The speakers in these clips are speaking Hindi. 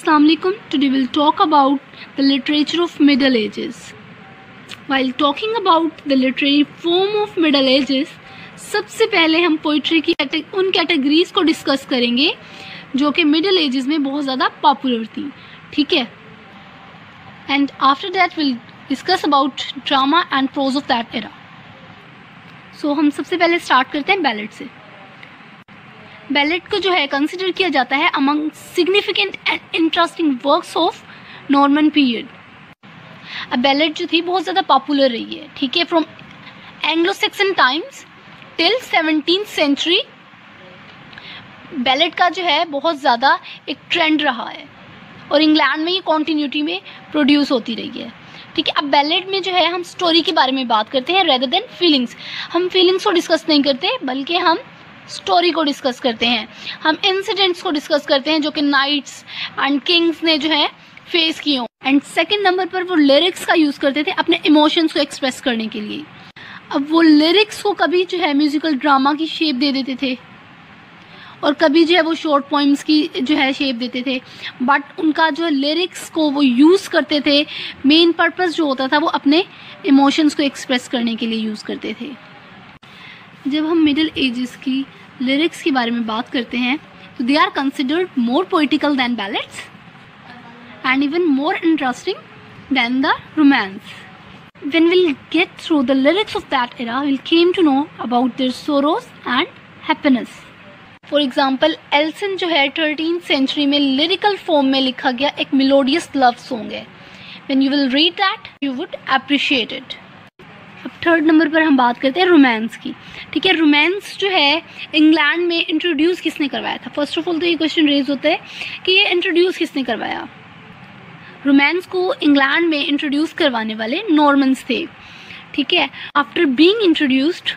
Assalamu alaikum. Today we'll talk about the literature of Middle Ages. While talking about the literary form of Middle Ages, सबसे पहले हम पोइट्री की उन कैटेगरीज को डिस्कस करेंगे जो कि मिडिल एजेस में बहुत ज़्यादा पॉपुलर थी, ठीक है. And after that will discuss about drama and prose of that era. So हम सबसे पहले स्टार्ट करते हैं बैलेड से. बैलेड को जो है कंसिडर किया जाता है among significant and interesting works of Norman period. अब बैलेड जो थी बहुत ज़्यादा पॉपुलर रही है, ठीक है, from Anglo Saxon times till 17th century. Ballad का जो है बहुत ज़्यादा एक ट्रेंड रहा है और इंग्लैंड में ये कॉन्टीन्यूटी में प्रोड्यूस होती रही है, ठीक है. अब बैलेड में जो है हम स्टोरी के बारे में बात करते हैं रेदर देन फीलिंग्स. हम फीलिंग्स को डिस्कस नहीं करते बल्कि हम स्टोरी को डिस्कस करते हैं. हम इंसिडेंट्स को डिस्कस करते हैं जो कि नाइट्स एंड किंग्स ने जो है फेस किए हों. एंड सेकंड नंबर पर वो लिरिक्स का यूज़ करते थे अपने इमोशंस को एक्सप्रेस करने के लिए. अब वो लिरिक्स को कभी जो है म्यूजिकल ड्रामा की शेप दे देते थे और कभी जो है वो शॉर्ट पोइम्स की जो है शेप देते थे, बट उनका जो लिरिक्स को वो यूज़ करते थे, मेन पर्पस जो होता था वो अपने इमोशंस को एक्सप्रेस करने के लिए यूज़ करते थे. जब हम मिडिल एजेस की लिरिक्स के बारे में बात करते हैं तो they are considered more poetical than ballads and even more interesting than the romance. When we'll get through the lyrics of that era, we'll came to know about their sorrows and happiness. For example, एल्सन जो है 13th सेंचुरी में लिरिकल फॉर्म में लिखा गया एक मेलोडियस लव सॉन्ग है. When you will read that, you would appreciate it. अब थर्ड नंबर पर हम बात करते हैं रोमांस की, ठीक है. रोमांस जो है इंग्लैंड में इंट्रोड्यूस किसने करवाया था? फर्स्ट ऑफ ऑल तो ये क्वेश्चन रेज होता है कि ये इंट्रोड्यूस किसने करवाया. रोमांस को इंग्लैंड में इंट्रोड्यूस करवाने वाले नॉर्मन्स थे, ठीक है. After being introduced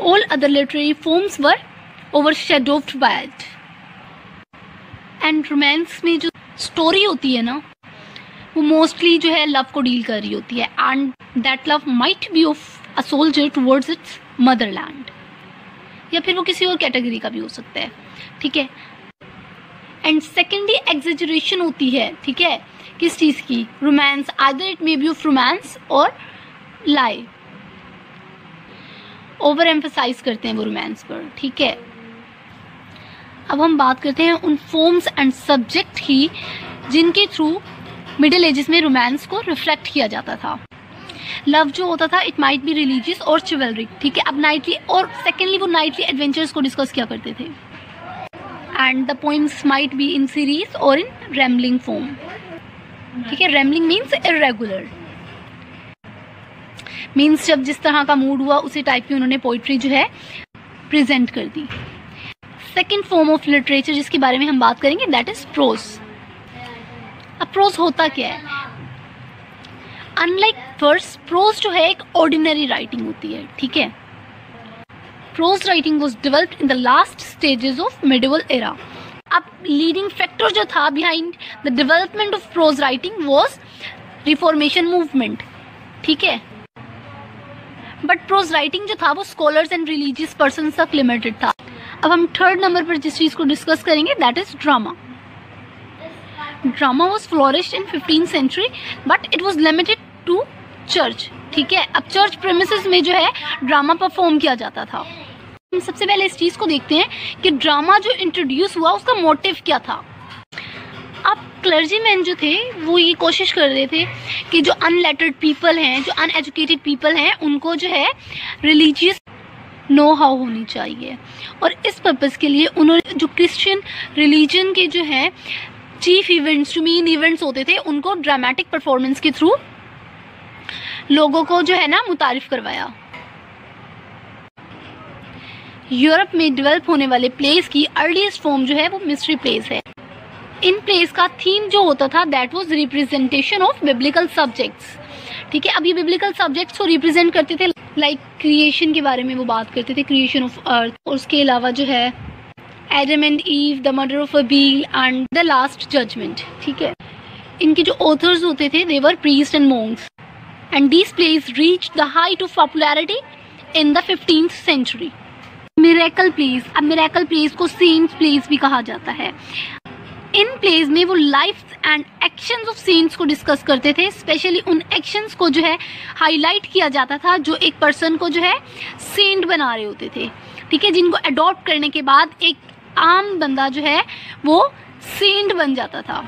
all other literary forms were overshadowed by it. And romance में जो स्टोरी होती है ना वो मोस्टली जो है लव को डील कर रही होती है, and that love might be of a soldier towards it's Motherland, या फिर वो किसी और कैटेगरी का भी हो सकता है, ठीक है. एंड सेकेंडली एग्जेजरेशन होती है, ठीक है, किस चीज़ की? Romance. Either it may be of romance और लाई. ओवर एम्फसाइज करते हैं वो रोमांस पर, ठीक है. अब हम बात करते हैं उन फॉर्म्स एंड सब्जेक्ट की जिनके थ्रू मिडिल एजेस में रोमांस को रिफ्लेक्ट किया जाता था. लव जो होता था इट माइट बी रिलीजियस और चिवलरिक, ठीक है. अब नाइटली और सेकेंडली वो नाइटली एडवेंचर्स को डिस्कस किया करते थे. And the poems might be in series और इन रैम्बलिंग फॉर्म, ठीक है. रैम्बलिंग मीन्स इर्रेगुलर, मीन्स जब जिस तरह का मूड हुआ उसी टाइप की उन्होंने पोइट्री जो है प्रेजेंट कर दी. सेकेंड फॉर्म ऑफ लिटरेचर जिसके बारे में हम बात करेंगे दैट इज प्रोज. अब प्रोज होता क्या है? अनलाइक वर्स, प्रोज जो है एक ऑर्डिनरी राइटिंग होती है, ठीक है. Pros writing was developed in the last stages of medieval era. अब लीडिंग फैक्टर जो था behind the development of pros writing was reformation movement, ठीक है. बट प्रोज राइटिंग जो था वो स्कॉलर्स एंड रिलीजियस पर्सन तक लिमिटेड था. अब हम थर्ड नंबर पर जिस चीज़ को डिस्कस करेंगे that is drama. Drama was flourished in 15th century but it was limited to church, ठीक है. अब चर्च प्रेमिसेस में जो है ड्रामा परफॉर्म किया जाता था. हम सबसे पहले इस चीज़ को देखते हैं कि ड्रामा जो इंट्रोड्यूस हुआ उसका मोटिव क्या था. अब क्लर्जीमैन जो थे वो ये कोशिश कर रहे थे कि जो अनलेटर्ड पीपल हैं, जो अनएजुकेटेड पीपल हैं, उनको जो है रिलीजियस नो हाउ होनी चाहिए. और इस पर्पज़ के लिए उन्होंने जो क्रिश्चियन रिलीजन के जो है चीफ इवेंट्स, जो मेन इवेंट्स होते थे, उनको ड्रामेटिक परफॉर्मेंस के थ्रू लोगों को जो है ना मुतारिफ करवाया. यूरोप में डेवलप होने वाले प्लेस की अर्लीस्ट फॉर्म जो है वो मिस्ट्री प्लेस है. इन प्लेस का थीम जो होता था that was representation of biblical subjects, ठीक है. अब ये बिब्लिकल सब्जेक्ट्स को रिप्रेजेंट करते थे, लाइक क्रिएशन के बारे में वो बात करते थे, क्रिएशन ऑफ अर्थ, और उसके अलावा जो है Adam and Eve, the murder of Abel and the last judgement, ठीक है. इनके जो ऑथर्स होते थे they were priest and monks. And these plays reached the height of popularity in the 15th century. Miracle place, अब मिरेकल प्लेस को सेंट प्लेस भी कहा जाता है. इन प्लेज में वो life and actions of cents को डिस्कस करते थे, स्पेशली उन एक्शंस को जो है हाईलाइट किया जाता था जो एक पर्सन को जो है सेंट बना रहे होते थे, ठीक है, जिनको अडॉप्ट करने के बाद एक आम बंदा जो है वो सेंट बन जाता था।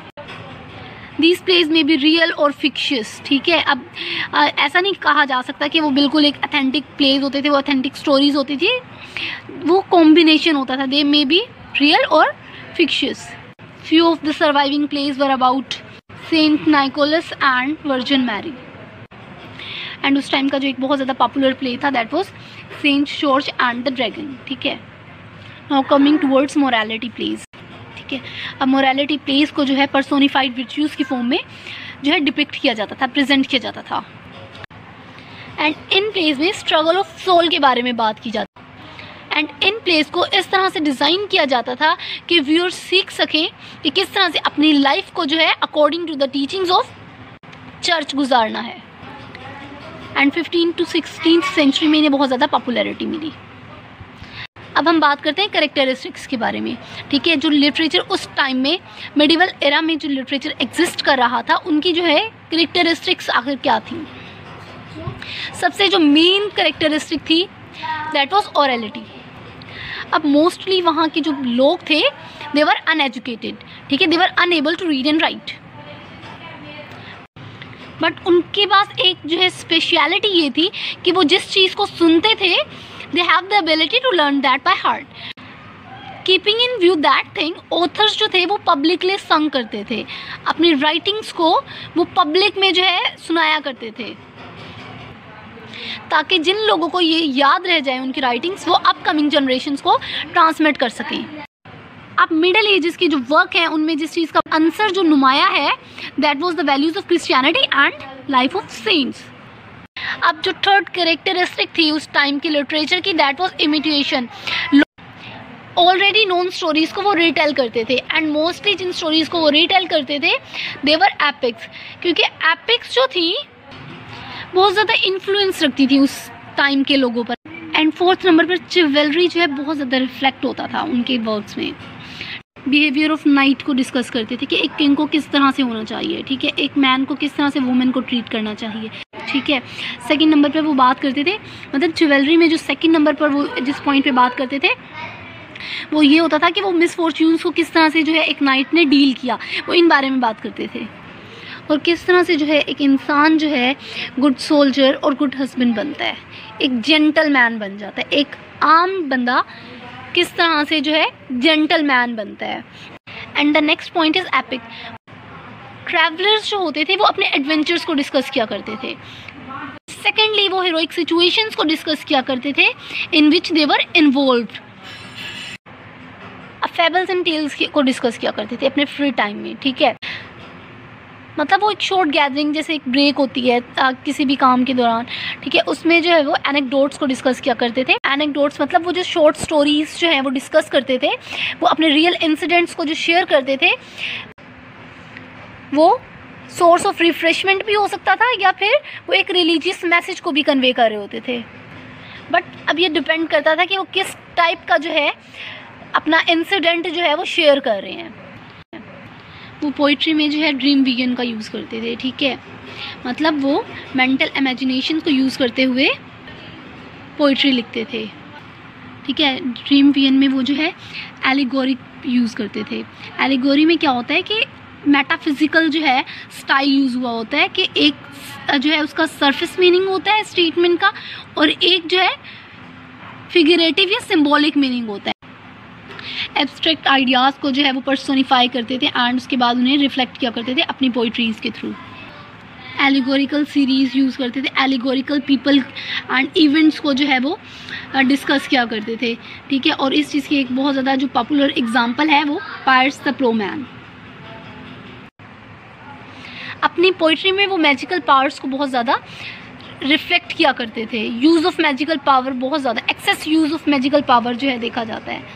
These plays may be real और फिक्शियस, ठीक है। अब ऐसा नहीं कहा जा सकता कि वो बिल्कुल एक अथेंटिक प्लेज होते थे, वो अथेंटिक स्टोरीज होती थी, वो कॉम्बिनेशन होता था। दे मे बी रियल और fictitious. Few of the surviving plays were about Saint Nicholas and Virgin Mary. And उस टाइम का जो एक बहुत ज़्यादा पॉपुलर प्ले था that was Saint George and the dragon, ठीक है। Now coming towards morality plays, ठीक है। अब मोरालिटी प्लेज को जो है पर्सोनिफाइड वर्च्यूज़ की फॉर्म में जो है डिपिक्ट किया जाता था, प्रेजेंट किया जाता था। एंड इन प्लेज में स्ट्रगल ऑफ सोल के बारे में बात की जाती। एंड इन प्लेस को इस तरह से डिज़ाइन किया जाता था कि व्यूअर्स सीख सकें कि किस तरह से अपनी लाइफ को जो है according to the teachings of church गुजारना है। एंड 15 to 16th सेंचुरी में इन्हें बहुत ज़्यादा पॉपुलैरिटी मिली। अब हम बात करते हैं कैरेक्टरिस्टिक्स के बारे में, ठीक है। जो लिटरेचर उस टाइम में मिडिवल एरा में जो लिटरेचर एग्जिस्ट कर रहा था उनकी जो है कैरेक्टरिस्टिक्स आखिर क्या थी। सबसे जो मेन कैरेक्टरिस्टिक थी दैट वाज ओरेलिटी। अब मोस्टली वहाँ के जो लोग थे दे वर अनएजुकेटेड, ठीक है, they were unable to read and write, but उनके पास एक जो है स्पेशलिटी ये थी कि वो जिस चीज़ को सुनते थे they have the ability to learn that by heart. Keeping in view that thing, authors जो थे वो पब्लिकली संग करते थे, अपनी राइटिंग्स को वो पब्लिक में जो है सुनाया करते थे ताकि जिन लोगों को ये याद रह जाए उनकी राइटिंग्स वो अपकमिंग जनरेशन्स को ट्रांसमिट कर सकें। अब मिडल एजेस के जो वर्क हैं उनमें जिस चीज़ का आंसर जो नुमाया है that was the values of Christianity and life of cents. अब जो थर्ड कैरेक्टरिस्टिक थी उस टाइम की लिटरेचर की that was imitation. Already known stories को वो रिटेल करते थे एंड मोस्टली जिन स्टोरीज़ को वो रिटेल करते थे दे वर एपिक्स, क्योंकि एपिक्स जो थी बहुत ज़्यादा इन्फ्लुएंस रखती थी उस टाइम के लोगों पर। एंड फोर्थ नंबर पर चिवलरी जो है बहुत ज़्यादा रिफ्लेक्ट होता था उनके वर्क्स में। बिहेवियर ऑफ नाइट को डिस्कस करते थे कि एक किंग को किस तरह से होना चाहिए, ठीक है, एक मैन को किस तरह से वुमेन को ट्रीट करना चाहिए, ठीक है। सेकंड नंबर पर वो बात करते थे, मतलब चिवलरी में जो सेकंड नंबर पर वो जिस पॉइंट पे बात करते थे वो ये होता था कि वो मिसफॉर्च्यून्स को किस तरह से जो है एक नाइट ने डील किया, वो इन बारे में बात करते थे। और किस तरह से जो है एक इंसान जो है गुड सोल्जर और गुड हस्बैंड बनता है, एक जेंटलमैन बन जाता है, एक आम बंदा किस तरह से जो है जेंटलमैन बनता है। And the next point is epic. Travellers जो होते थे वो अपने एडवेंचर्स को डिस्कस किया करते थे। सेकेंडली वो हीरोइक सिचुएशंस को डिस्कस किया करते थे in which they were involved. Fables and tales को डिस्कस किया करते थे अपने फ्री टाइम में, ठीक है। मतलब वो एक शॉर्ट गैदरिंग जैसे एक ब्रेक होती है किसी भी काम के दौरान, ठीक है, उसमें जो है वो एनेक्डोट्स को डिस्कस किया करते थे। एनेक्डोट्स मतलब वो जो शॉर्ट स्टोरीज जो है वो डिस्कस करते थे, वो अपने रियल इंसिडेंट्स को जो शेयर करते थे, वो सोर्स ऑफ रिफ्रेशमेंट भी हो सकता था या फिर वो एक रिलीजियस मैसेज को भी कन्वे कर रहे होते थे। बट अब ये डिपेंड करता था कि वो किस टाइप का जो है अपना इंसिडेंट जो है वो शेयर कर रहे हैं। वो पोइट्री में जो है ड्रीम विजन का यूज़ करते थे, ठीक है, मतलब वो मेंटल इमेजिनेशन को यूज़ करते हुए पोइट्री लिखते थे, ठीक है। ड्रीम विजन में वो जो है एलिगोरी यूज़ करते थे। एलिगोरी में क्या होता है कि मेटाफिजिकल जो है स्टाइल यूज़ हुआ होता है कि एक जो है उसका सरफेस मीनिंग होता है स्टेटमेंट का और एक जो है फिगरेटिव या सिंबॉलिक मीनिंग होता है। एब्स्ट्रैक्ट आइडियाज़ को जो है वो पर्सोनिफाई करते थे एंड उसके बाद उन्हें रिफ्लेक्ट किया करते थे अपनी पोइट्रीज़ के थ्रू। एलिगोरिकल सीरीज़ यूज़ करते थे, एलिगोरिकल पीपल एंड इवेंट्स को जो है वो डिस्कस किया करते थे, ठीक है। और इस चीज़ की एक बहुत ज़्यादा जो पॉपुलर एग्जांपल है वो पायर्स द प्लोमैन। अपनी पोइट्री में वो मैजिकल पावर्स को बहुत ज़्यादा रिफ्लेक्ट किया करते थे। यूज़ ऑफ मैजिकल पावर बहुत ज़्यादा, excess use of magical power जो है देखा जाता है।